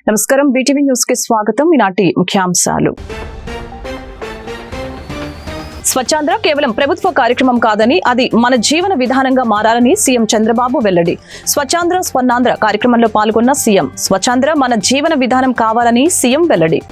నమస్కారం, BTV news కి స్వాగతం. ఈనాటి ముఖ్యాంశాలు. స్వచ్ఛాంధ్ర కేవలం ప్రభుత్వ కార్యక్రమం కాదని, అది మన జీవన విధానంగా మారాలని సీఎం చంద్రబాబు వెల్లడి. స్వచ్ఛాంధ్ర స్వర్ణాంధ్ర కార్యక్రమంలో పాల్గొన్న సీఎం, స్వచ్ఛాంధ్ర మన జీవన విధానం కావాలని సీఎం వెల్లడి.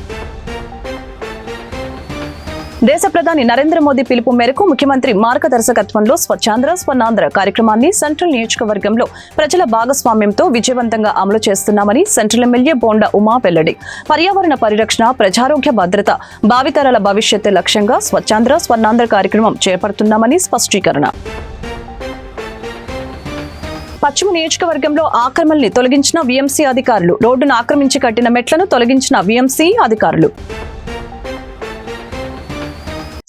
దేశ ప్రధాని నరేంద్ర మోదీ పిలుపు మేరకు ముఖ్యమంత్రి మార్గదర్శకత్వంలో స్వచ్ఛాంధ్ర స్వర్ణాంధ్ర కార్యక్రమాన్ని సెంట్రల్ నియోజకవర్గంలో ప్రజల భాగస్వామ్యంతో విజయవంతంగా అమలు చేస్తున్నామని సెంట్రల్ ఎమ్మెల్యే బోండా ఉమా వెల్లడి. పర్యావరణ పరిరక్షణ, ప్రజారోగ్య భద్రత, భావితరాల భవిష్యత్తు లక్ష్యంగా స్వచ్ఛాంధ్ర స్వర్ణాంధ్ర కార్యక్రమం చేపడుతున్నామని స్పష్టీకరణ. పశ్చిమ నియోజకవర్గంలో ఆక్రమణల్ని తొలగించిన వీఎంసీ అధికారులు. రోడ్డును ఆక్రమించి కట్టిన మెట్లను తొలగించిన వీఎంసీ అధికారులు.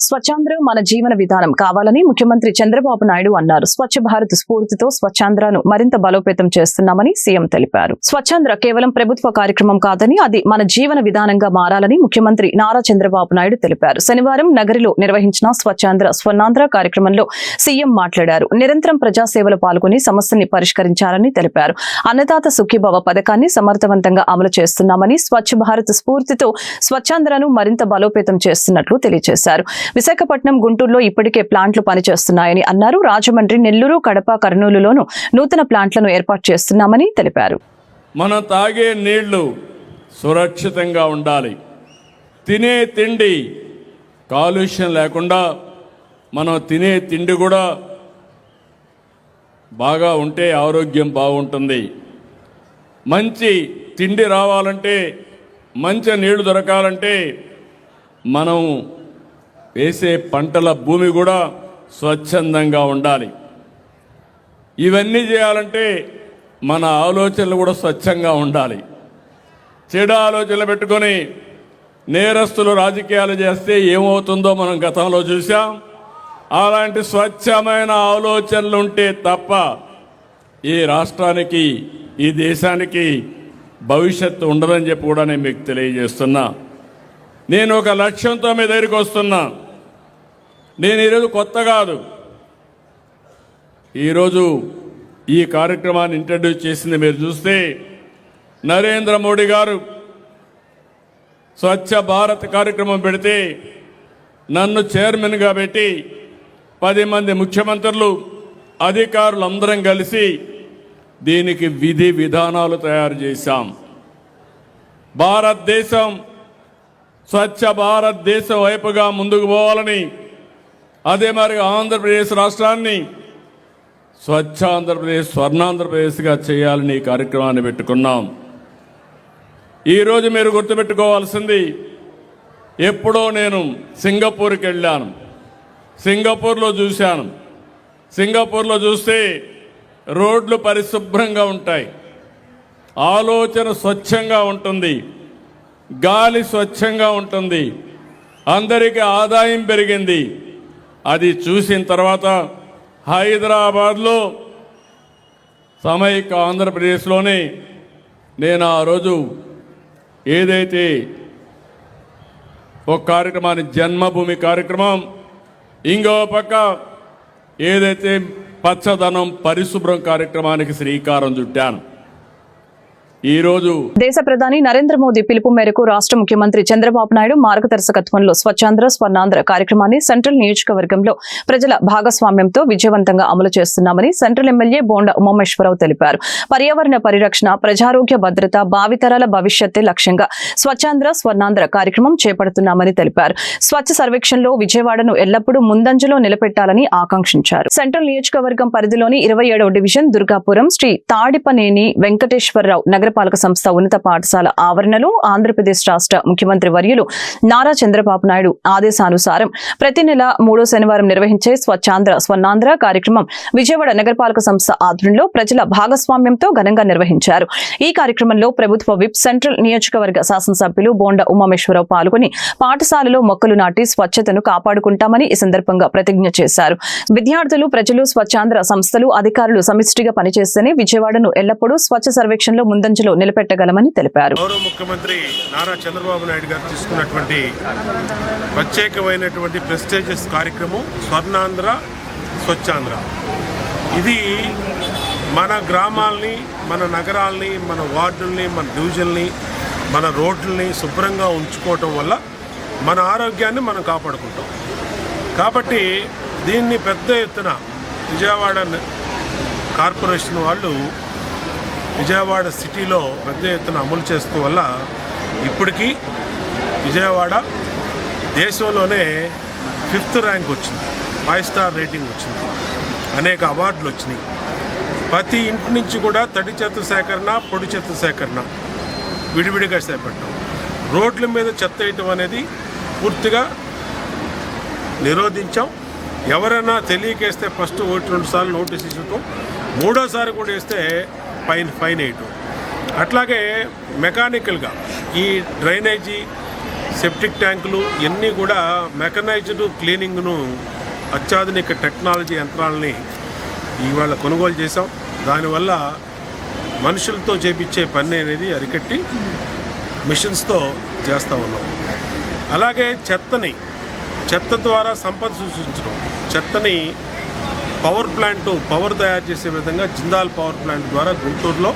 స్వచ్ఛాంధ్ర మన జీవన విధానం కావాలని ముఖ్యమంత్రి చంద్రబాబు నాయుడు అన్నారు. స్వచ్ఛ భారత్ స్ఫూర్తితో స్వచ్ఛాంధ్రను మరింత బలోపేతం చేస్తున్నామని సీఎం తెలిపారు. స్వచ్ఛాంధ్ర కేవలం ప్రభుత్వ కార్యక్రమం కాదని, అది మన జీవన విధానంగా మారాలని ముఖ్యమంత్రి నారా చంద్రబాబు నాయుడు తెలిపారు. శనివారం నగరిలో నిర్వహించిన స్వచ్ఛాంధ్ర స్వర్ణాంధ్ర కార్యక్రమంలో సీఎం మాట్లాడారు. నిరంతరం ప్రజాసేవలో పాల్గొని సమస్యని పరిష్కరించాలని తెలిపారు. అన్నదాత సుఖీభవ పథకాన్ని సమర్థవంతంగా అమలు చేస్తున్నామని, స్వచ్ఛ భారత్ స్ఫూర్తితో స్వచ్ఛాంధ్రను మరింత బలోపేతం చేస్తున్నట్లు తెలియజేశారు. విశాఖపట్నం, గుంటూరులో ఇప్పటికే ప్లాంట్లు పనిచేస్తున్నాయని అన్నారు. రాజమండ్రి, నెల్లూరు, కడప, కర్నూలులోనూ నూతన ప్లాంట్లను ఏర్పాటు చేస్తున్నామని తెలిపారు. మనం తాగే నీళ్లు సురక్షితంగా ఉండాలి. తినే తిండి కాలుష్యం లేకుండా, మనం తినే తిండి కూడా బాగా ఉంటే ఆరోగ్యం బాగుంటుంది. మంచి తిండి రావాలంటే, మంచి నీళ్లు దొరకాలంటే మనం వేసే పంటల భూమి కూడా స్వచ్ఛందంగా ఉండాలి. ఇవన్నీ చేయాలంటే మన ఆలోచనలు కూడా స్వచ్ఛంగా ఉండాలి. చెడు ఆలోచనలు పెట్టుకొని నేరస్తులు రాజకీయాలు చేస్తే ఏమవుతుందో మనం గతంలో చూసాం. అలాంటి స్వచ్ఛమైన ఆలోచనలు ఉంటే తప్ప ఈ రాష్ట్రానికి, ఈ దేశానికి భవిష్యత్తు ఉండదని చెప్పి కూడా నేను మీకు తెలియజేస్తున్నా. నేను ఒక లక్ష్యంతో మీ దగ్గరికి వస్తున్నా. నేను ఈరోజు కొత్త కాదు. ఈరోజు ఈ కార్యక్రమాన్ని ఇంట్రడ్యూస్ చేసింది మీరు చూస్తే, నరేంద్ర మోడీ గారు స్వచ్ఛ భారత్ కార్యక్రమం పెడితే నన్ను చైర్మన్గా పెట్టి 10 మంది ముఖ్యమంత్రులు, అధికారులు అందరం కలిసి దీనికి విధి విధానాలు తయారు చేశాం. భారతదేశం స్వచ్ఛ భారతదేశం వైపుగా ముందుకు పోవాలని, అదే మరి ఆంధ్రప్రదేశ్ రాష్ట్రాన్ని స్వచ్ఛ ఆంధ్రప్రదేశ్, స్వర్ణాంధ్రప్రదేశ్గా చేయాలని ఈ కార్యక్రమాన్ని పెట్టుకున్నాం. ఈరోజు మీరు గుర్తుపెట్టుకోవాల్సింది, ఎప్పుడో నేను సింగపూర్కి వెళ్ళాను. సింగపూర్లో చూశాను. సింగపూర్లో చూస్తే రోడ్లు పరిశుభ్రంగా ఉంటాయి, ఆలోచన స్వచ్ఛంగా ఉంటుంది, గాలి స్వచ్ఛంగా ఉంటుంది, అందరికీ ఆదాయం పెరిగింది. అది చూసిన తర్వాత హైదరాబాద్లో, సమైక్య ఆంధ్రప్రదేశ్లోనే నేను ఆ రోజు ఏదైతే ఒక కార్యక్రమాన్ని, జన్మభూమి కార్యక్రమం, ఇంకో పక్క ఏదైతే పచ్చదనం పరిశుభ్రం కార్యక్రమానికి శ్రీకారం చుట్టాను. ఈరోజు దేశ ప్రధాని నరేంద్ర మోదీ పిలుపు మేరకు రాష్ట్ర ముఖ్యమంత్రి చంద్రబాబు నాయుడు మార్గదర్శకత్వంలో స్వచ్ఛాంధ్ర స్వర్ణాంధ్ర కార్యక్రమాన్ని సెంట్రల్ నియోజకవర్గంలో ప్రజల భాగస్వామ్యంతో విజయవంతంగా అమలు చేస్తున్నామని సెంట్రల్ ఎమ్మెల్యే బోండా ఉమామేశ్వరరావు తెలిపారు. పర్యావరణ పరిరక్షణ, ప్రజారోగ్య భద్రత, భావితరాల భవిష్యత్తే లక్ష్యంగా స్వచ్ఛాంధ్ర స్వర్ణాంధ్ర కార్యక్రమం చేపడుతున్నామని తెలిపారు. స్వచ్ఛ సర్వేక్షణలో విజయవాడను ఎల్లప్పుడూ ముందంజలో నిలబెట్టాలని ఆకాంక్షించారు. సెంట్రల్ నియోజకవర్గం పరిధిలోని 27వ డివిజన్ దుర్గాపురం శ్రీ తాడిపనేని వెంకటేశ్వరరావు నగరపాలక సంస్థ ఉన్నత పాఠశాల ఆవరణలో ఆంధ్రప్రదేశ్ రాష్ట్ర ముఖ్యమంత్రి వర్యులు నారా చంద్రబాబు నాయుడు ఆదేశానుసారం ప్రతి నెల 3వ శనివారం నిర్వహించే స్వచ్ఛాంధ్ర స్వర్ణాంధ్ర కార్యక్రమం విజయవాడ నగరపాలక సంస్థ ఆధ్వర్యంలో ప్రజల భాగస్వామ్యంతో ఘనంగా నిర్వహించారు. ఈ కార్యక్రమంలో ప్రభుత్వ విప్, సెంట్రల్ నియోజకవర్గ శాసనసభ్యులు బోండా ఉమామేశ్వరరావు పాల్గొని పాఠశాలలో మొక్కలు నాటి స్వచ్ఛతను కాపాడుకుంటామని ఈ సందర్భంగా ప్రతిజ్ఞ చేశారు. విద్యార్థులు, ప్రజలు, స్వచ్ఛాంధ్ర సంస్థలు, అధికారులు సమిష్టిగా పనిచేస్తేనే విజయవాడను ఎల్లప్పుడూ స్వచ్ఛ సర్వేక్షణలో ముందంజలో నిలబెట్టగలమని తెలిపారు. గౌరవ ముఖ్యమంత్రి నారా చంద్రబాబు నాయుడు గారు తీసుకున్నటువంటి ప్రత్యేకమైనటువంటి ప్రెస్టీజియస్ కార్యక్రమం స్వర్ణాంధ్ర స్వచ్ఛాంధ్ర. ఇది మన గ్రామాల్ని, మన నగరాల్ని, మన వార్డుల్ని, మన డివిజన్ని మన రోడ్లని శుభ్రంగా ఉంచుకోవటం వల్ల మన ఆరోగ్యాన్ని మనం కాపాడుకుంటాం. కాబట్టి దీన్ని పెద్ద ఎత్తున విజయవాడ కార్పొరేషన్ వాళ్ళు విజయవాడ సిటీలో పెద్ద ఎత్తున అమలు చేస్తూ వల్ల ఇప్పటికీ విజయవాడ దేశంలోనే 5th ర్యాంక్ వచ్చింది, 5 స్టార్ రేటింగ్ వచ్చింది, అనేక అవార్డులు వచ్చినాయి. ప్రతి ఇంటి నుంచి కూడా తడి చెత్త సేకరణ, పొడి చెత్త సేకరణ విడివిడిగా చేపట్టాం. రోడ్ల మీద చెత్త వేయటం అనేది పూర్తిగా నిరోధించాం. ఎవరైనా తెలియకేస్తే ఫస్ట్ 1-2 సార్లు నోటీస్ ఇవ్వటం, 3వ కూడా వేస్తే ఫైన్ వేయటం. అట్లాగే మెకానికల్గా ఈ డ్రైనేజీ, సెప్టిక్ ట్యాంకులు ఇవన్నీ కూడా మెకనైజ్డ్ క్లీనింగ్ను అత్యాధునిక టెక్నాలజీ యంత్రాలని ఇవాళ కొనుగోలు చేసాం. దానివల్ల మనుషులతో చేపించే పని అనేది అరికట్టి మిషన్స్తో చేస్తూ ఉన్నాం. అలాగే చెత్త ద్వారా సంపద సృష్టించడం, చెత్తని పవర్ తయారు చేసే విధంగా జిందాల్ పవర్ ప్లాంట్ ద్వారా గుంటూరులో,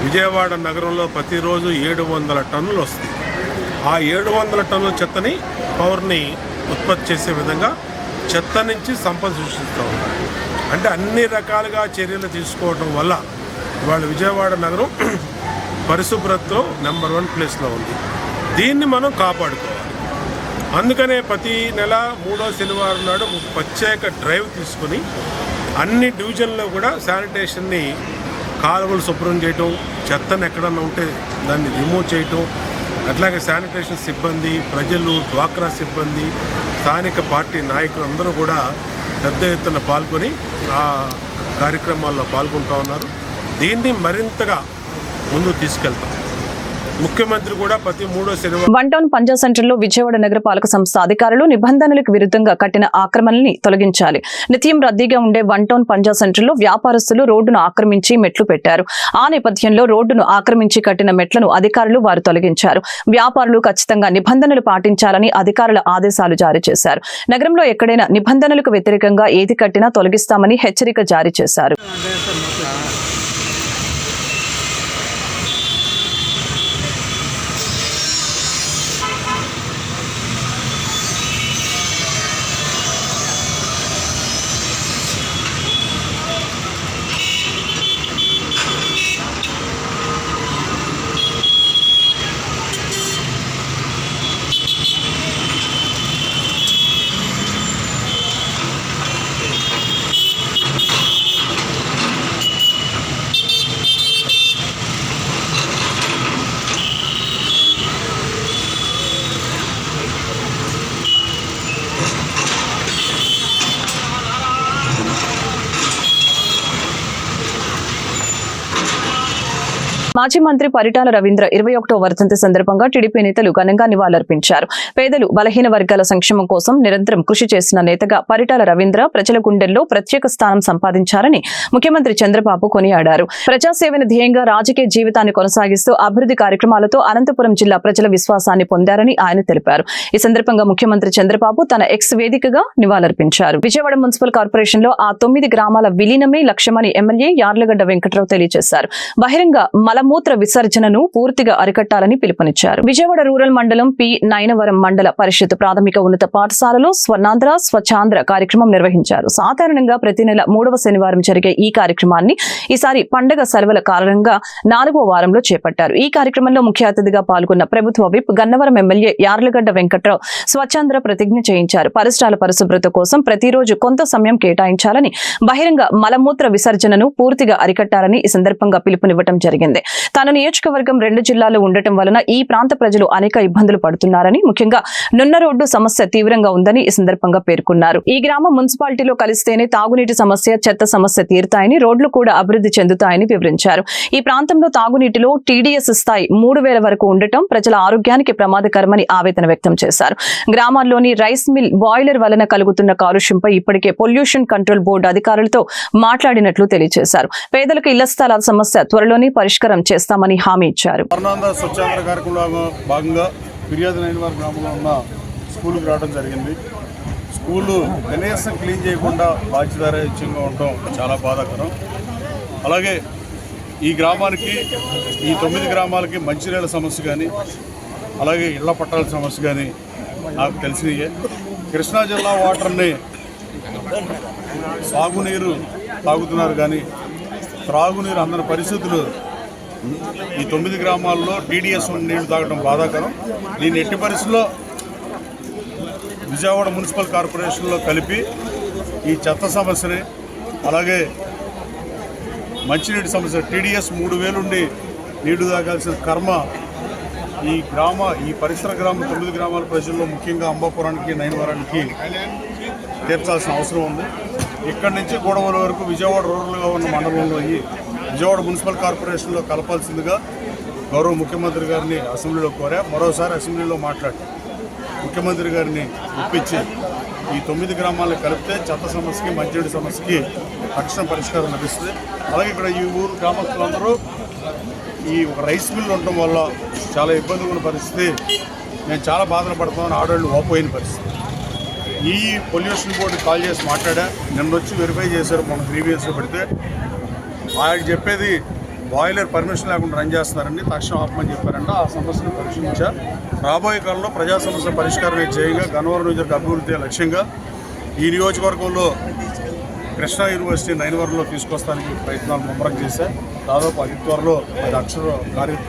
విజయవాడ నగరంలో ప్రతిరోజు 700 టన్నులు వస్తాయి. ఆ 700 టన్నుల చెత్తని పవర్ని ఉత్పత్తి చేసే విధంగా చెత్త నుంచి సంపద సృష్టిస్తూ ఉన్నారు. అంటే అన్ని రకాలుగా చర్యలు తీసుకోవడం వల్ల ఇవాళ విజయవాడ నగరం పరిశుభ్రతలో నెంబర్ 1 ప్లేస్లో ఉంది. దీన్ని మనం కాపాడుకోవాలి. అందుకనే ప్రతి నెల 3వ శనివారం నాడు ప్రత్యేక డ్రైవ్ తీసుకుని అన్ని డివిజన్లో కూడా శానిటేషన్ని, కాలువలు శుభ్రం చేయటం, చెత్తను ఎక్కడన్నా ఉంటే దాన్ని రిమూవ్ చేయటం, అట్లాగే శానిటేషన్ సిబ్బంది, ప్రజలు, డ్వాక్రా సిబ్బంది, స్థానిక పార్టీ నాయకులు అందరూ కూడా పెద్ద ఎత్తున పాల్గొని ఆ కార్యక్రమాల్లో పాల్గొంటూ ఉన్నారు. దీన్ని మరింతగా ముందుకు తీసుకెళ్తాం. ముఖ్యమంత్రి కూడా ప్రతి 3వ శనివారం వన్ టౌన్ పంజా సెంటర్లో విజయవాడ నగరపాలక సంస్థ అధికారులు నిబంధనలకు విరుద్ధంగా కట్టిన ఆక్రమణల్ని తొలగించాలి. నిత్యం రద్దీగా ఉండే వన్ టౌన్ పంజా సెంటర్లో వ్యాపారస్తులు రోడ్డును ఆక్రమించి మెట్లు పెట్టారు. ఆ నేపథ్యంలో రోడ్డును ఆక్రమించి కట్టిన మెట్లను అధికారులు వారు తొలగించారు. వ్యాపారులు ఖచ్చితంగా నిబంధనలు పాటించాలని అధికారుల ఆదేశాలు జారీ చేశారు. నగరంలో ఎక్కడైనా నిబంధనలకు వ్యతిరేకంగా ఏది కట్టినా తొలగిస్తామని హెచ్చరిక జారీ చేశారు. మాజీ మంత్రి పరిటాల రవీంద్ర 21వ వర్ధంతి సందర్భంగా టీడీపీ నేతలు ఘనంగా నివాళులర్పించారు. పేదలు, బలహీన వర్గాల సంక్షేమం కోసం నిరంతరం కృషి చేసిన నేతగా పరిటాల రవీంద్ర ప్రజల గుండెల్లో ప్రత్యేక స్థానం సంపాదించారని ముఖ్యమంత్రి చంద్రబాబు కొనియాడారు. ప్రజాసేవను ధ్యేయంగా రాజకీయ జీవితాన్ని కొనసాగిస్తూ అభివృద్ధి కార్యక్రమాలతో అనంతపురం జిల్లా ప్రజల విశ్వాసాన్ని పొందారని ఆయన తెలిపారు. ఈ సందర్భంగా ముఖ్యమంత్రి చంద్రబాబు తన ఎక్స్ వేదికగా నివాళులర్పించారు. విజయవాడ మున్సిపల్ కార్పొరేషన్ లో ఆ 9 గ్రామాల విలీనమే లక్ష్యమని ఎమ్మెల్యే యార్లగడ్డ వెంకట్రావు తెలియజేశారు. బహిరంగ మలమూత్ర విసర్జనను పూర్తిగా అరికట్టాలని పిలుపునిచ్చారు. విజయవాడ రూరల్ మండలం పి నైనవరం మండల పరిషత్ ప్రాథమిక ఉన్నత పాఠశాలలో స్వర్ణాంధ్ర స్వచ్ఛాంధ్ర కార్యక్రమం నిర్వహించారు. సాధారణంగా ప్రతి నెల 3వ శనివారం జరిగే ఈ కార్యక్రమాన్ని ఈసారి పండగ సెలవుల కారణంగా 4వ వారంలో చేపట్టారు. ఈ కార్యక్రమంలో ముఖ్య అతిథిగా పాల్గొన్న ప్రభుత్వ విప్ గన్నవరం ఎమ్మెల్యే యార్లగడ్డ వెంకట్రావు స్వచ్ఛాంధ్ర ప్రతిజ్ఞ చేయించారు. పరిసరాల పరిశుభ్రత కోసం ప్రతిరోజు కొంత సమయం కేటాయించాలని, బహిరంగ మలమూత్ర విసర్జనను పూర్తిగా అరికట్టాలని ఈ సందర్భంగా పిలుపునివ్వడం జరిగింది. తన నియోజకవర్గం 2 జిల్లాలు ఉండటం వలన ఈ ప్రాంత ప్రజలు అనేక ఇబ్బందులు పడుతున్నారని, ముఖ్యంగా నున్న రోడ్డు సమస్య తీవ్రంగా ఉందని ఈ సందర్భంగా పేర్కొన్నారు. ఈ గ్రామ మున్సిపాలిటీలో కలిస్తేనే తాగునీటి సమస్య, చెత్త సమస్య తీరుతాయని, రోడ్లు కూడా అభివృద్ధి చెందుతాయని వివరించారు. ఈ ప్రాంతంలో తాగునీటిలో టీడీఎస్ స్థాయి 3000 వరకు ఉండటం ప్రజల ఆరోగ్యానికి ప్రమాదకరమని ఆవేదన వ్యక్తం చేశారు. గ్రామాల్లోని రైస్ మిల్ బాయిలర్ వలన కలుగుతున్న కాలుష్యంపై ఇప్పటికే పొల్యూషన్ కంట్రోల్ బోర్డు అధికారులతో మాట్లాడినట్లు తెలియజేశారు. పేదలకు ఇళ్ల స్థలాల సమస్య త్వరలోనే పరిష్కారం చేస్తామని హామీ ఇచ్చారు. స్వచ్ఛాంధ్ర కార్యక్రమంలో భాగంగా ఫిర్యాదు నైనవరం గ్రామంలో ఉన్న స్కూల్కి రావడం జరిగింది. స్కూలు కనీసం క్లీన్ చేయకుండా బాధ్యతారహిత్యంగా ఉండటం చాలా బాధాకరం. అలాగే ఈ గ్రామానికి, ఈ 9 గ్రామాలకి మంచినీళ్ళ సమస్య కానీ, అలాగే ఇళ్ల పట్టాల సమస్య కానీ నాకు తెలిసినయే. కృష్ణా జిల్లా వాటర్ని సాగునీరు తాగుతున్నారు కానీ త్రాగునీరు అందరి పరిస్థితులు ఈ 9 గ్రామాల్లో టీడీఎస్ నీళ్లు తాగడం బాధాకరం. దీన్ని ఎట్టి పరిస్థితుల్లో విజయవాడ మున్సిపల్ కార్పొరేషన్లో కలిపి ఈ చెత్త సమస్యని, అలాగే మంచినీటి సమస్య, టీడీఎస్ 3000 ఉండి నీళ్లు తాగాల్సిన కర్మ ఈ పరిసర 9 గ్రామాల ప్రజల్లో, ముఖ్యంగా అంబాపురానికి, నయనవరానికి తీర్చాల్సిన అవసరం ఉంది. ఇక్కడి నుంచి గోడవల వరకు విజయవాడ రూరల్గా ఉన్న మండలంలో విజయవాడ మున్సిపల్ కార్పొరేషన్లో కలపాల్సిందిగా గౌరవ ముఖ్యమంత్రి గారిని అసెంబ్లీలో కోరా. మరోసారి అసెంబ్లీలో మాట్లాడి ముఖ్యమంత్రి గారిని ఒప్పించి ఈ 9 గ్రామాలను కలిపితే చెత్త సమస్యకి, మంచినీటి సమస్యకి తక్షణ పరిష్కారం లభిస్తుంది. అలాగే ఇక్కడ ఈ ఊరు గ్రామస్తులందరూ ఈ ఒక రైస్ మిల్ ఉండటం వల్ల చాలా ఇబ్బందిగా ఉన్న పరిస్థితి. నేను చాలా బాధలు పడుతున్నాను, ఆడవాళ్ళు ఓపోయిన పరిస్థితి. ఈ పొల్యూషన్ బోర్డు కాల్ చేసి మాట్లాడా, నిన్న వచ్చి వెరిఫై చేశారు. మొన్న గ్రీవియన్స్లో పెడితే ఆయన చెప్పేది బాయిలర్ పర్మిషన్ లేకుండా రన్ చేస్తున్నారని, తక్షణం ఆపమని చెప్పారంట. ఆ సమస్యను పరిశీలించా. రాబోయే కాలంలో ప్రజా సమస్య పరిష్కారమే చేయంగా గన్నవరం నియోజకవర్గ అభివృద్ధి లక్ష్యంగా ఈ నియోజకవర్గంలో కృష్ణా యూనివర్సిటీ నయనవరంలో తీసుకొస్తానికి ప్రయత్నాలు ముమ్మరం చేశా. దాదాపు అతి త్వరలో అది అక్షర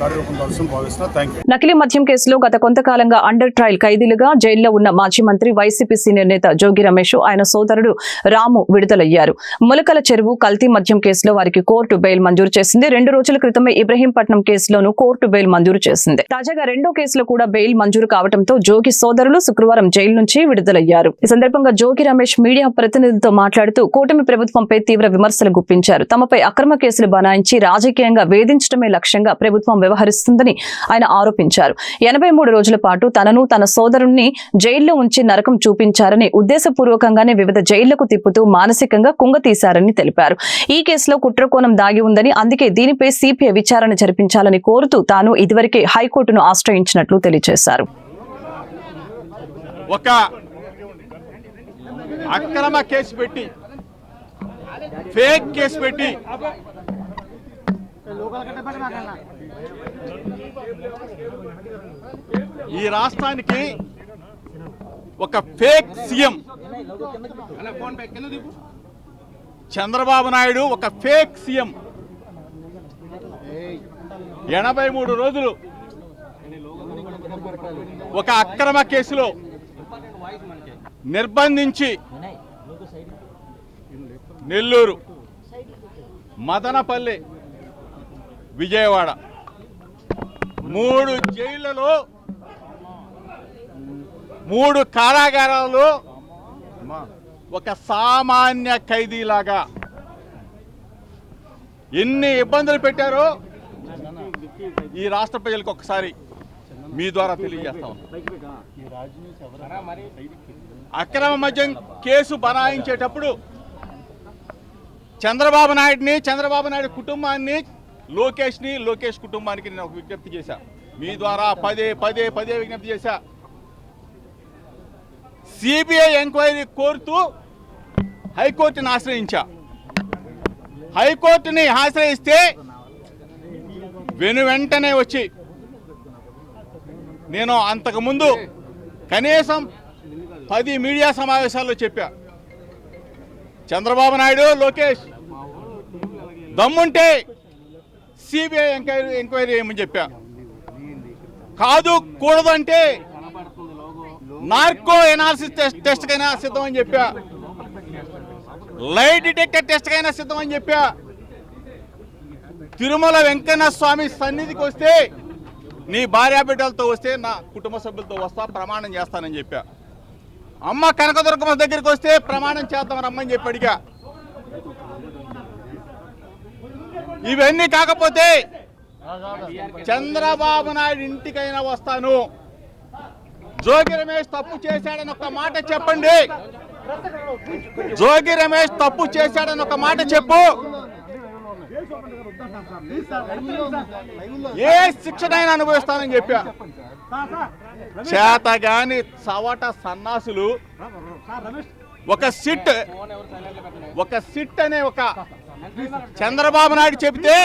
కార్యరూపం దాల్సిన భావిస్తున్నా. Thank you. నకిలీ మద్యం కేసులో గత కొంతకాలంగా అండర్ ట్రయల్ ఖైదీలుగా జైల్లో ఉన్న మాజీ మంత్రి, వైసీపీ సీనియర్ నేత జోగి రమేష్, ఆయన సోదరుడు రాము విడుదలయ్యారు. ములకల చెరువు కల్తీ మద్యం కేసులో వారికి కోర్టు బెయిల్ మంజూరు చేసింది. 2 రోజుల క్రితమే ఇబ్రహీంపట్నం కేసులోనూ కోర్టు బెయిల్ మంజూరు చేసింది. తాజాగా రెండో కేసులో కూడా బెయిల్ మంజూరు కావడంతో జోగి సోదరులు శుక్రవారం జైలు నుంచి విడుదలయ్యారు. ఈ సందర్భంగా జోగి రమేష్ మీడియా ప్రతినిధులతో మాట్లాడుతూ కూటమి ప్రభుత్వంపై తీవ్ర విమర్శలు గుప్పించారు. తమపై అక్రమ కేసులు బనాయించి రాజకీయంగా వేధించడమే లక్ష్యంగా ప్రభుత్వం వ్యవహరిస్తుందని ఆయన ఆరోపించారు. 83 రోజుల పాటు తనను, తన సోదరుణ్ణి జైల్లో ఉంచి నరకం చూపించారని, ఉద్దేశపూర్వకంగానే వివిధ జైళ్లకు తిప్పుతూ మానసికంగా కుంగతీశారని తెలిపారు. ఈ కేసులో కుట్రకోణం దాగి ఉందని, అందుకే దీనిపై సిబిఐ విచారణ జరిపించాలని కోరుతూ తాను ఇదివరకే హైకోర్టును ఆశ్రయించినట్లు తెలియజేశారు. ఒక అక్రమ కేసు పెట్టి, ఫేక్ కేసు పెట్టి ఈ రాష్ట్రానికి ఒక ఫేక్ సీఎం చంద్రబాబు నాయుడు, ఒక ఫేక్ సీఎం 83 రోజులు ఒక అక్రమ కేసులో నిర్బంధించి నెల్లూరు, మదనపల్లి, విజయవాడ 3 జైళ్లలో, 3 కారాగారాల్లో ఒక సామాన్య ఖైదీలాగా ఎన్ని ఇబ్బందులు పెట్టారో ఈ రాష్ట్ర ప్రజలకు ఒకసారి మీ ద్వారా తెలియజేస్తాం. అక్రమ మద్యం కేసు బనాయించేటప్పుడు చంద్రబాబు నాయుడిని, చంద్రబాబు నాయుడు కుటుంబాన్ని, లోకేష్ కుటుంబానికి నేను ఒక విజ్ఞప్తి చేశా. మీ ద్వారా పదే విజ్ఞప్తి చేశా. సిబిఐ ఎంక్వైరీ కోరుతూ హైకోర్టుని ఆశ్రయించా. హైకోర్టుని ఆశ్రయిస్తే వెంటనే వచ్చి నేను అంతకుముందు కనీసం 10 మీడియా సమావేశాల్లో చెప్పా, చంద్రబాబు నాయుడు, లోకేష్ దమ్ముంటే సిబిఐ ఎంక్వైరీ చేయమని చెప్పా. కూడదంటే నార్కో ఎనాలిసిస్ టెస్ట్ కైనా సిద్ధం అని చెప్పా. లై డిటెక్టర్ టెస్ట్ కైనా సిద్ధం అని చెప్పా. తిరుమల వెంకన్న స్వామి సన్నిధికి వస్తే, నీ భార్యాబిడ్డలతో వస్తే నా కుటుంబ సభ్యులతో వస్తా, ప్రమాణం చేస్తానని చెప్పా. అమ్మ కనకదుర్గమ్మ దగ్గరికి వస్తే ప్రమాణం చేద్దామని రమ్మని చెప్పి అడిగా. ఇవన్నీ కాకపోతే చంద్రబాబు నాయుడు ఇంటికైనా వస్తాను. జోగి రమేష్ తప్పు చేశాడని ఒక మాట చెప్పండి. జోగి రమేష్ తప్పు చేశాడని ఒక మాట చెప్పు. ఏ శిక్షనైనా అనుభవిస్తానని చెప్పా. చేతగాని చవట సన్నాసులు ఒక సిట్ అనే ఒక చంద్రబాబు నాయుడు చెబితే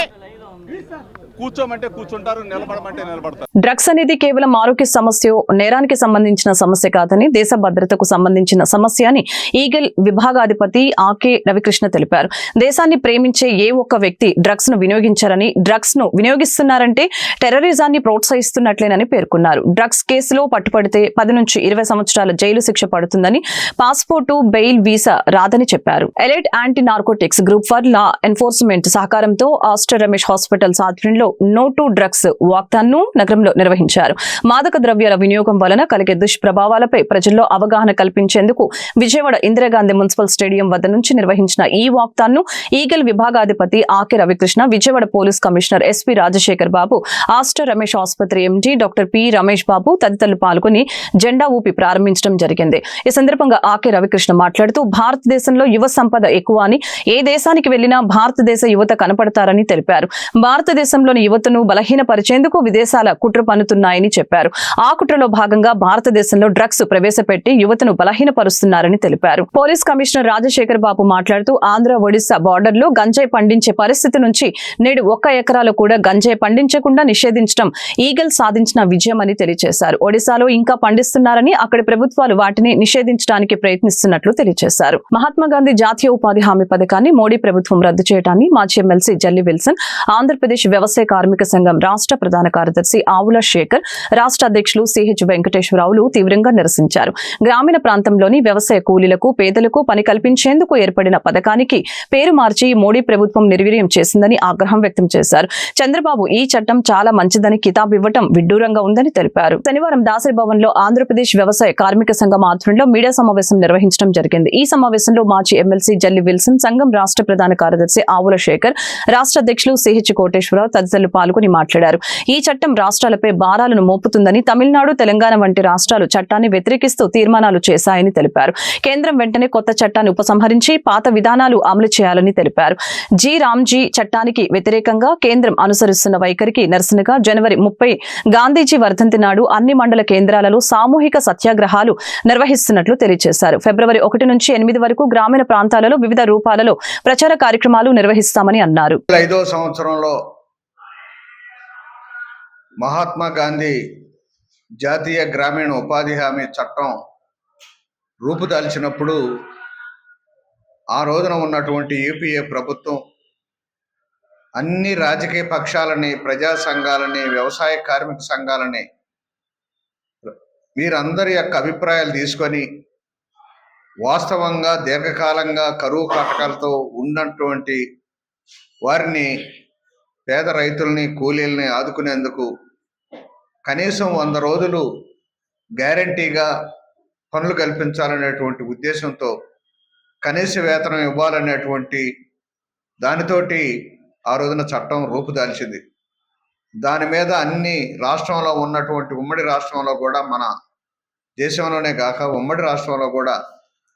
కూర్చోమంటే కూర్చుంటారు, నిలబడమంటే నిలబడతారు. డ్రగ్స్ అనేది కేవలం ఆరోగ్య సమస్య, నేరానికి సంబంధించిన సమస్య కాదని, దేశ భద్రతకు సంబంధించిన సమస్య అని ఈగల్ విభాగాధిపతి ఆకే రవికృష్ణ తెలిపారు. దేశాన్ని ప్రేమించే ఏ ఒక్క వ్యక్తి డ్రగ్స్ ను వినియోగించారని, డ్రగ్స్ ను వినియోగిస్తున్నారంటే టెర్రరిజాన్ని ప్రోత్సహిస్తున్నట్లేనని పేర్కొన్నారు. డ్రగ్స్ కేసులో పట్టుపడితే 10 నుంచి 20 సంవత్సరాల జైలు శిక్ష పడుతుందని, పాస్పోర్టు, బెయిల్, వీసా రాదని చెప్పారు. Elite anti narcotics group for law enforcement సహకారంతో ఆస్టర్ రమేష్ హాస్పిటల్స్ ఆధ్వర్యంలో నో టు డ్రగ్స్ వాక్థాన్ ను నగరంలో నిర్వహించారు. మాదక ద్రవ్యాల వినియోగం వలన కలిగే దుష్ప్రభావాలపై ప్రజల్లో అవగాహన కల్పించేందుకు విజయవాడ ఇందిరాగాంధీ మున్సిపల్ స్టేడియం వద్ద నుంచి నిర్వహించిన ఈ వాక్థాన్ ను ఈగల్ విభాగాధిపతి Ake Ravikrishna, Vijayawada police commissioner SP Rajasekhar Babu, Aster Ramesh ఆసుపత్రి MD doctor P Ramesh Babu తదితరులు పాల్గొని జెండా ఊపి ప్రారంభించడం జరిగింది. ఈ సందర్భంగా ఆకే రవికృష్ణ మాట్లాడుతూ భారతదేశంలో యువ సంపద ఎక్కువ అని, ఏ దేశానికి వెళ్లినా భారతదేశ యువత కనపడతారని తెలిపారు. భారతదేశంలోని యువతను బలహీనపరిచేందుకు విదేశాల కుట్ర పన్నుతున్నాయని చెప్పారు. ఆ కుట్రలో భాగంగా భారతదేశంలో డ్రగ్స్ ప్రవేశపెట్టి యువతను బలహీనపరుస్తున్నారని తెలిపారు. పోలీస్ కమిషనర్ రాజశేఖర్ బాబు మాట్లాడుతూ ఆంధ్ర ఒడిశా బార్డర్ లో గంజాయి పండించే పరిస్థితి నుంచి నేడు 1 ఎకరాలో కూడా గంజాయి పండించకుండా నిషేధించడం ఈగల్ సాధించిన విజయమని తెలియజేశారు. ఒడిశాలో ఇంకా పండిస్తున్నారని, అక్కడి ప్రభుత్వాలు వాటిని నిషేధించడానికి ప్రయత్నిస్తున్నట్లు తెలియజేశారు. మహాత్మా గాంధీ జాతీయ ఉపాధి హామీ పథకాన్ని మోడీ ప్రభుత్వం రద్దు చేయడాన్ని మాజీ ఎమ్మెల్సీ జల్లి విల్సన్, ఆంధ్రప్రదేశ్ వ్యవసాయ కార్మిక సంఘం రాష్ట్ర ప్రధాన కార్యదర్శి ఆవుల శేఖర్, రాష్ట్ర అధ్యక్షులు సిహెచ్ వెంకటేశ్వరరావులు తీవ్రంగా నిరసించారు. గ్రామీణ ప్రాంతంలోని వ్యవసాయ కూలీలకు, పేదలకు పని కల్పించేందుకు ఏర్పడిన పథకానికి పేరు మార్చి మోడీ ప్రభుత్వం నిర్వీర్యం చేసిందని ఆగ్రహం వ్యక్తం చేశారు. చంద్రబాబు ఈ చట్టం చాలా మంచిదని కితాబు ఇవ్వటం విడ్డూరంగా ఉందని తెలిపారు. శనివారం దాసరి భవన్ లో ఆంధ్రప్రదేశ్ వ్యవసాయ కార్మిక సంఘం ఆధ్వర్యంలో మీడియా సమావేశం నిర్వహించడం జరిగింది. ఈ సమావేశంలో మాజీ ఎమ్మెల్సీ జల్లి విల్సన్, సంఘం రాష్ట్ర ప్రధాన కార్యదర్శి ఆవుల శేఖర్, రాష్ట్ర అధ్యక్షులు సిహెచ్ కోటేశ్వరరావు తదితరులు పాల్గొని మాట్లాడారు. ఈ చట్టం రాష్ట్రాలపై భారాలను మోపుతుందని, తమిళనాడు, తెలంగాణ వంటి రాష్ట్రాలు చట్టాన్ని వ్యతిరేకిస్తూ తీర్మానాలు చేశాయని తెలిపారు. కేంద్రం వెంటనే కొత్త చట్టాన్ని ఉపసంహరించి పాత విధానాలు అమలు చేయాలని తెలిపారు. జీ రామ్జీ చట్టానికి వ్యతిరేకంగా కేంద్రం అనుసరిస్తున్న వైఖరికి నిరసనగా జనవరి 30 గాంధీజీ వర్ధంతి నాడు అన్ని మండల కేంద్రాలలో సామూహిక సత్యాగ్రహాలు నిర్వహిస్తున్నట్లు తెలియజేశారు. ఫిబ్రవరి 1 నుంచి 8 వరకు గ్రామీణ ప్రాంతాలలో వివిధ రూపాలలో ప్రచార కార్యక్రమాలు నిర్వహిస్తామని అన్నారు. 5వ సంవత్సరంలో మహాత్మా గాంధీ జాతీయ గ్రామీణ ఉపాధి హామీ చట్టం రూపుదాల్చినప్పుడు ఆ రోజున ఉన్నటువంటి యూపీఏ ప్రభుత్వం అన్ని రాజకీయ పక్షాలని, ప్రజా సంఘాలని, వ్యవసాయ కార్మిక సంఘాలని, వీరందరి యొక్క అభిప్రాయాలు తీసుకొని వాస్తవంగా దీర్ఘకాలంగా కరువు కాటకాలతో ఉన్నటువంటి వారిని, పేద రైతుల్ని, కూలీల్ని ఆదుకునేందుకు కనీసం 100 రోజులు గ్యారంటీగా పనులు కల్పించాలనేటువంటి ఉద్దేశంతో కనీస వేతనం ఇవ్వాలనేటువంటి దానితోటి ఆ రోజున చట్టం రూపుదాల్చింది. దాని మీద అన్ని రాష్ట్రంలో ఉన్నటువంటి ఉమ్మడి రాష్ట్రంలో కూడా, మన దేశంలోనే కాక ఉమ్మడి రాష్ట్రంలో కూడా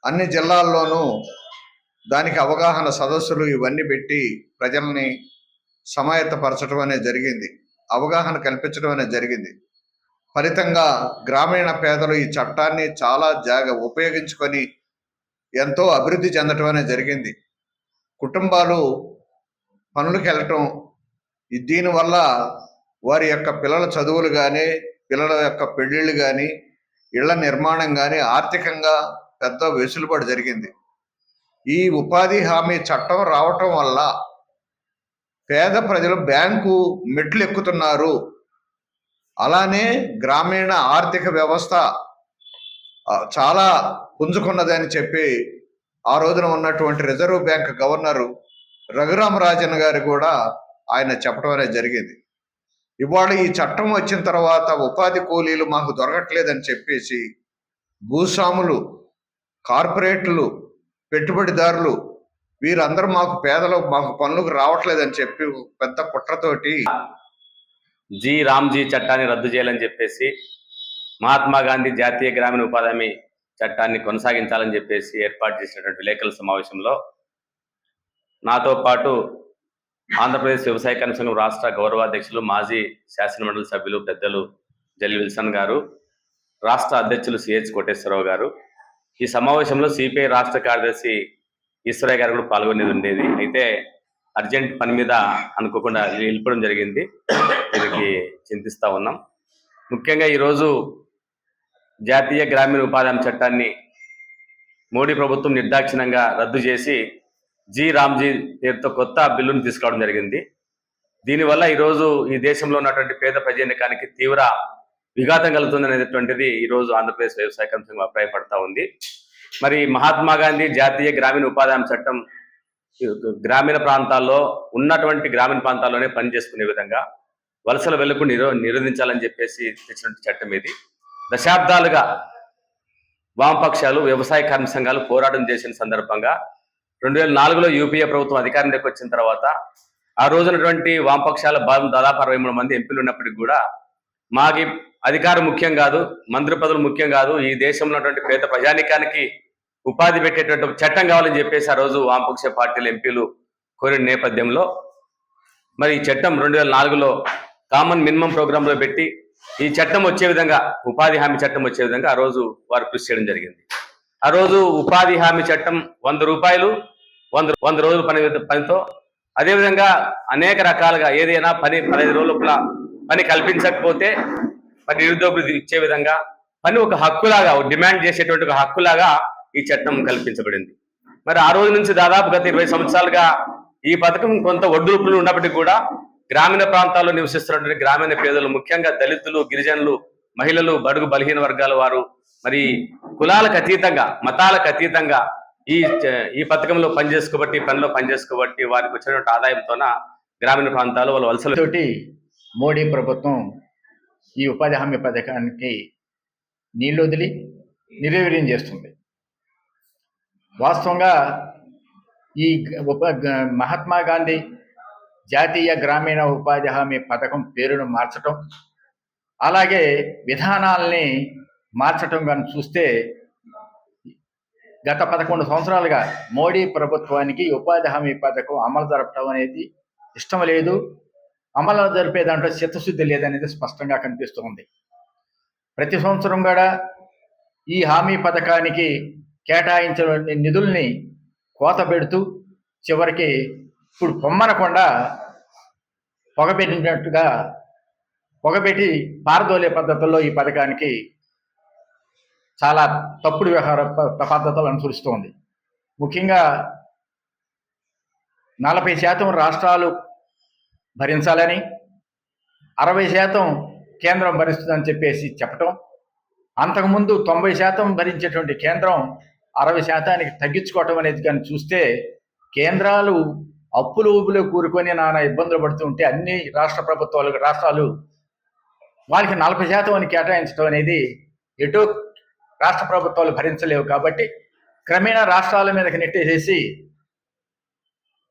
అన్ని జిల్లాల్లోనూ దానికి అవగాహన సదస్సులు ఇవన్నీ పెట్టి ప్రజల్ని సమాయత్తపరచడం అనేది జరిగింది, అవగాహన కల్పించడం అనేది జరిగింది. ఫలితంగా గ్రామీణ పేదలు ఈ చట్టాన్ని చాలా ఉపయోగించుకొని ఎంతో అభివృద్ధి చెందటం అనేది జరిగింది. కుటుంబాలు పనులకు వెళ్ళటం, దీనివల్ల వారి యొక్క పిల్లల చదువులు కానీ, పిల్లల యొక్క పెళ్ళిళ్ళు కానీ, ఇళ్ల నిర్మాణం కానీ ఆర్థికంగా పెద్ద వెసులుబాటు జరిగింది. ఈ ఉపాధి హామీ చట్టం రావటం వల్ల పేద ప్రజలు బ్యాంకు మెట్లు ఎక్కుతున్నారు. అలానే గ్రామీణ ఆర్థిక వ్యవస్థ చాలా పుంజుకున్నదని చెప్పి ఆ రోజున ఉన్నటువంటి రిజర్వ్ బ్యాంక్ గవర్నరు రఘురామరాజన్ గారు కూడా ఆయన చెప్పడం అనేది జరిగింది. ఇవాళ ఈ చట్టం వచ్చిన తర్వాత ఉపాధి కూలీలు మాకు దొరకట్లేదని చెప్పేసి భూస్వాములు, కార్పొరేట్లు, పెట్టుబడిదారులు వీరందరూ మాకు పనులకు రావట్లేదని చెప్పి పెద్ద కుట్రతోటి జీ రామ్జీ చట్టాన్ని రద్దు చేయాలని చెప్పేసి, మహాత్మా గాంధీ జాతీయ గ్రామీణ ఉపాధి హామీ చట్టాన్ని కొనసాగించాలని చెప్పేసి ఏర్పాటు చేసినటువంటి విలేకరుల సమావేశంలో నాతో పాటు ఆంధ్రప్రదేశ్ వ్యవసాయ కార్మిక సంఘం రాష్ట్ర గౌరవాధ్యక్షులు, మాజీ శాసనమండలి సభ్యులు పెద్దలు జల్లి విల్సన్ గారు, రాష్ట్ర అధ్యక్షులు సిహెచ్ కోటేశ్వరరావు గారు, ఈ సమావేశంలో సిపిఐ రాష్ట్ర కార్యదర్శి ఈశ్వరయ్య గారు కూడా పాల్గొనేది ఉండేది. అయితే అర్జెంట్ పని మీద అనుకోకుండా వెళ్ళిపోవడం జరిగింది. దీనికి చింతిస్తూ ఉన్నాం. ముఖ్యంగా ఈరోజు జాతీయ గ్రామీణ ఉపాధి హామీ చట్టాన్ని మోడీ ప్రభుత్వం నిర్దాక్షిణ్యంగా రద్దు చేసి జీ రామ్జీ పేరుతో కొత్త బిల్లును తీసుకురావడం జరిగింది. దీనివల్ల ఈరోజు ఈ దేశంలో ఉన్నటువంటి పేద ప్రజానీకానికి తీవ్ర విఘాతం కలుగుతుంది అనేటువంటిది ఈరోజు ఆంధ్రప్రదేశ్ వ్యవసాయ కమిషన్ అభిప్రాయపడతా ఉంది. మరి మహాత్మా గాంధీ జాతీయ గ్రామీణ ఉపాధి హామీ చట్టం గ్రామీణ ప్రాంతాల్లో ఉన్నటువంటి గ్రామీణ ప్రాంతాల్లోనే పనిచేసుకునే విధంగా వలసలు వెళ్లకుండా నిరోధించాలని చెప్పేసి తెచ్చినటువంటి చట్టం ఇది. దశాబ్దాలుగా వామపక్షాలు వ్యవసాయ కార్మిక సంఘాలు పోరాటం చేసిన సందర్భంగా 2004లో యూపీఏ ప్రభుత్వం అధికారంలోకి వచ్చిన తర్వాత ఆ రోజునటువంటి వామపక్షాల దాదాపు 63 మంది ఎంపీలు ఉన్నప్పటికీ కూడా మాకి అధికారం ముఖ్యం కాదు, మంత్రి పదవులు ముఖ్యం కాదు, ఈ దేశంలో ఉన్నటువంటి పేద ప్రజానీకానికి ఉపాధి పెట్టేటువంటి చట్టం కావాలని చెప్పేసి ఆ రోజు వామపక్ష పార్టీల ఎంపీలు కోరిన నేపథ్యంలో మరి ఈ చట్టం 2004లో కామన్ మినిమం ప్రోగ్రాంలో పెట్టి ఈ చట్టం వచ్చే విధంగా, ఉపాధి హామీ చట్టం వచ్చే విధంగా ఆ రోజు వారు కృషి చేయడం జరిగింది. ఆ రోజు ఉపాధి హామీ చట్టం 100 రూపాయలు 100 రోజుల పనితో, అదేవిధంగా అనేక రకాలుగా ఏదైనా 15 రోజుల లోపల పని కల్పించకపోతే మరి నిరుద్యోగులు ఇచ్చే విధంగా పని ఒక హక్కులాగా, డిమాండ్ చేసేటువంటి ఒక హక్కులాగా ఈ చట్టం కల్పించబడింది. మరి ఆ రోజు నుంచి దాదాపు గత 20 సంవత్సరాలుగా ఈ పథకం కొంత ఒడ్డురూపులు ఉన్నప్పటికీ కూడా గ్రామీణ ప్రాంతాల్లో నివసిస్తున్నటువంటి గ్రామీణ పేదలు, ముఖ్యంగా దళితులు, గిరిజనులు, మహిళలు, బడుగు బలహీన వర్గాల వారు మరి కులాలకు అతీతంగా, మతాలకు అతీతంగా ఈ పథకంలో పనిలో పనిచేసుకోబట్టి వారికి వచ్చినటువంటి ఆదాయంతోన గ్రామీణ ప్రాంతాలు వాళ్ళు వలసలతోటి మోడీ ప్రభుత్వం ఈ ఉపాధి హామీ పథకానికి నీళ్లు వదిలి నిర్వీర్యం చేస్తుంది. వాస్తవంగా ఈ మహాత్మా గాంధీ జాతీయ గ్రామీణ ఉపాధి హామీ పథకం పేరును మార్చటం, అలాగే విధానాల్ని మార్చటం కానీ చూస్తే గత 11 సంవత్సరాలుగా మోడీ ప్రభుత్వానికి ఉపాధి హామీ పథకం అమలు జరపడం అనేది ఇష్టం లేదు, అమలు జరిపే దాంట్లో చిత్తశుద్ధి లేదనేది స్పష్టంగా కనిపిస్తుంది. ప్రతి సంవత్సరం కూడా ఈ హామీ పథకానికి కేటాయించిన నిధుల్ని కోత పెడుతూ చివరికి ఇప్పుడు పొమ్మనకుండా పొగబెట్టి పారదోలే పద్ధతుల్లో ఈ పథకానికి చాలా తప్పుడు వ్యవహార పద్ధతులు అనుసరిస్తోంది. ముఖ్యంగా 40% రాష్ట్రాలు భరించాలని, 60% కేంద్రం భరిస్తుందని చెప్పేసి చెప్పటం, అంతకుముందు 90% భరించేటువంటి కేంద్రం 60%కి తగ్గించుకోవటం అనేది కానీ చూస్తే, కేంద్రాలు అప్పులు ఊపులో కూరుకొని నానా ఇబ్బందులు పడుతుంటే అన్ని రాష్ట్రాలు వాళ్ళకి 40% అని కేటాయించడం అనేది ఎటో రాష్ట్ర ప్రభుత్వాలు భరించలేవు. కాబట్టి క్రమేణా రాష్ట్రాల మీదకి నెట్టేసేసి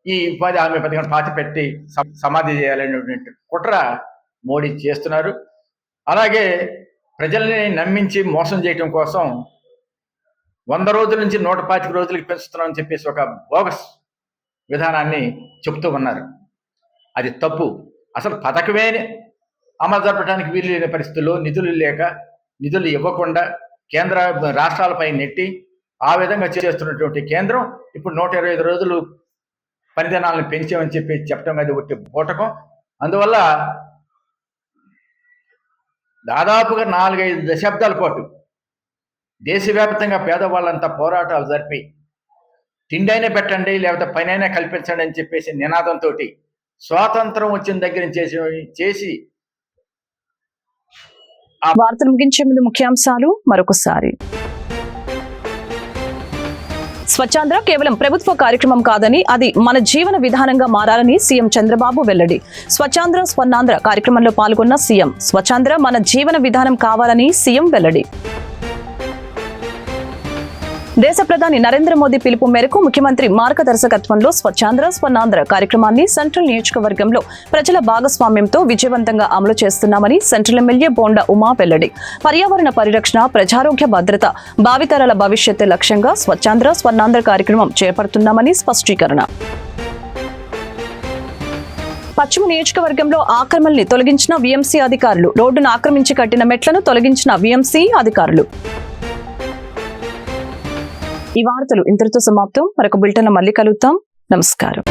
ఈ ఉపాధి హామీ పథకం పాతిపెట్టి సమాధి చేయాలనేటువంటి కుట్ర మోడీ చేస్తున్నారు. అలాగే ప్రజల్ని నమ్మించి మోసం చేయటం కోసం 100 రోజుల నుంచి 125 రోజులకి పెంచుతున్నామని చెప్పేసి ఒక బోగస్ విధానాన్ని చెప్తూ ఉన్నారు. అది తప్పు. అసలు పథకమే అమలు జరపడానికి వీలు లేని పరిస్థితుల్లో నిధులు ఇవ్వకుండా కేంద్ర రాష్ట్రాలపై నెట్టి ఆ విధంగా చేస్తున్నటువంటి కేంద్రం ఇప్పుడు 125 రోజులు పనిదినాలను పెంచామని చెప్పి చెప్పడం అది ఒట్టి బూటకం. అందువల్ల దాదాపుగా 4-5 దశాబ్దాల పాటు దేశవ్యాప్తంగా పేదవాళ్ళంతా పోరాటాలు జరిపి తిండైనా పెట్టండి లేకపోతే పనైనా కల్పించండి అని చెప్పేసి నినాదంతో స్వాతంత్రం వచ్చిన దగ్గర చేసి వార్తలు ముగించే ముందు ముఖ్యాంశాలు మరొకసారి. స్వచ్ఛాంధ్ర కేవలం ప్రభుత్వ కార్యక్రమం కాదని, అది మన జీవన విధానంగా మారాలని సీఎం చంద్రబాబు వెల్లడి. స్వచ్ఛాంధ్ర స్వర్ణాంధ్ర కార్యక్రమంలో పాల్గొన్న సీఎం. స్వచ్ఛాంధ్ర మన జీవన విధానం కావాలని సీఎం వెల్లడి. దేశ ప్రధాని నరేంద్ర మోదీ పిలుపు మేరకు ముఖ్యమంత్రి మార్గదర్శకత్వంలో స్వచ్ఛాంధ్ర స్వర్ణాంధ్ర కార్యక్రమాన్ని సెంట్రల్ నియోజకవర్గంలో ప్రజల భాగస్వామ్యంతో విజయవంతంగా అమలు చేస్తున్నామని సెంట్రల్ ఎమ్మెల్యే బోండా ఉమా వెల్లడి. పర్యావరణ పరిరక్షణ, ప్రజారోగ్య భద్రత, భావితరాల భవిష్యత్తు లక్ష్యంగా స్వచ్ఛాంధ్ర స్వర్ణాంధ్ర కార్యక్రమం చేపడుతున్నామని స్పష్టీకరణ. పశ్చిమ నియోజకవర్గంలో ఆక్రమణల్ని తొలగించిన వీఎంసీ అధికారులు. రోడ్డును ఆక్రమించి కట్టిన మెట్లను తొలగించిన వీఎంసీ అధికారులు. ఈ వార్తలు ఇంతటితో సమాప్తం. మరొక బులెటిన్లో మళ్ళీ కలుద్దాం. నమస్కారం.